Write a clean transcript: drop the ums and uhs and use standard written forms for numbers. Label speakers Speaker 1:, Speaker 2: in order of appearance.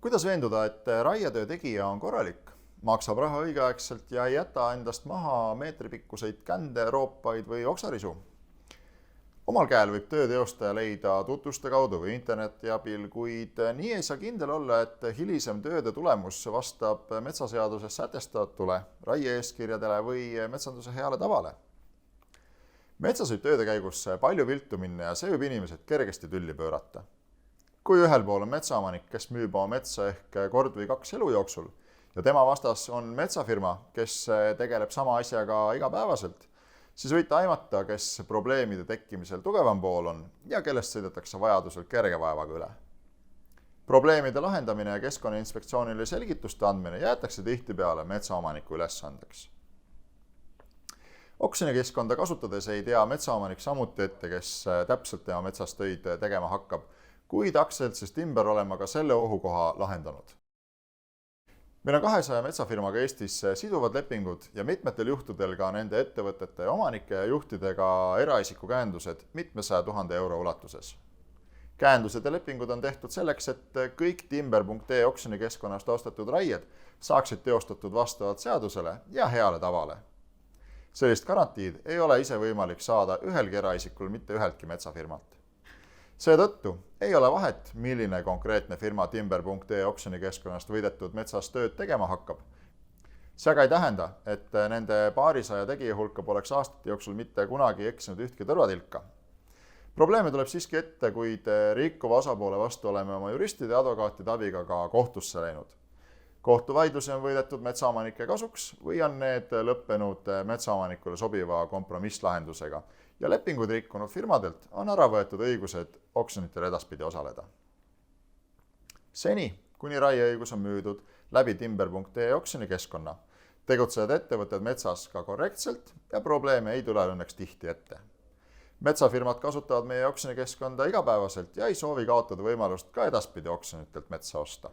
Speaker 1: Kuidas veenduda, et raietöö tegija on korralik, maksab raha õigeaegselt ja ei jäta endast maha meetripikkuseid kände, roopaid või oksarisu? Omal käel võib töö teostaja leida tutvuste kaudu või interneti abil, kuid nii ei saa kindel olla, et hilisem tööde tulemus vastab metsaseaduses sätestatule, raie-eeskirjadele või metsanduse heale tavale. Metsas võib tööde käigus palju viltu minna ja see võib inimesed kergesti tülli pöörata. Kui ühel pool on metsaomanik, kes müüb oma metsa ehk kord või kaks elu jooksul ja tema vastas on metsafirma, kes tegeleb sama asjaga igapäevaselt, siis võite aimata, kes probleemide tekkimisel tugevam pool on ja kellest sõidetakse vajadusel kerge vaevaga üle. Probleemide lahendamine ja Keskkonnainspektsioonile selgituste andmine jäetakse tihtipeale metsaomaniku ülesandeks. Oksjonikeskkonda kasutades ei tea metsaomanik samuti ette, kes täpselt tema metsas töid tegema hakkab, kuid aktsiaseltsis Timber olema ka selle ohukoha lahendanud. Meil on 200 metsafirmaga Eestis siduvad lepingud ja mitmetel juhtudel ka nende ettevõtete omanike ja juhtidega eraisiku käendused mitmesaja 1000 euro ulatuses. Käendused ja lepingud on tehtud selleks, et kõik Timber.ee oksjonikeskkonnast ostetud raied saaksid teostatud vastavalt seadusele ja heale tavale. Sellist garantiid ei ole ise võimalik saada ühelgi eraisikul mitte üheltki metsafirmalt. Seetõttu ei ole vahet, milline konkreetne firma Timber.ee oksjonikeskkonnast võidetud metsas tööd tegema hakkab. See aga ei tähenda, et nende paarisaja tegija hulka poleks aastate jooksul mitte kunagi eksinud ühtki tõrvatilka. Probleeme tuleb siiski ette, kuid rikkuva osapoole vastu oleme oma juristide ja advokaatide abiga ka kohtusse läinud. Kohtuvaidlusi on võidetud metsaomanike kasuks või on need lõppenud metsaomanikule sobiva kompromisslahendusega ja lepinguid rikkunud firmadelt on ära võetud õigused oksjonitel edaspidi osaleda. Seni, kuni raieõigus on müüdud läbi Timber.ee oksjonikeskkonna, tegutsevad ettevõtted metsas ka korrektselt ja probleeme ei tule õnneks tihti ette. Metsafirmad kasutavad meie oksjonikeskkonda igapäevaselt ja ei soovi kaotada võimalust ka edaspidi oksjonitelt metsa osta.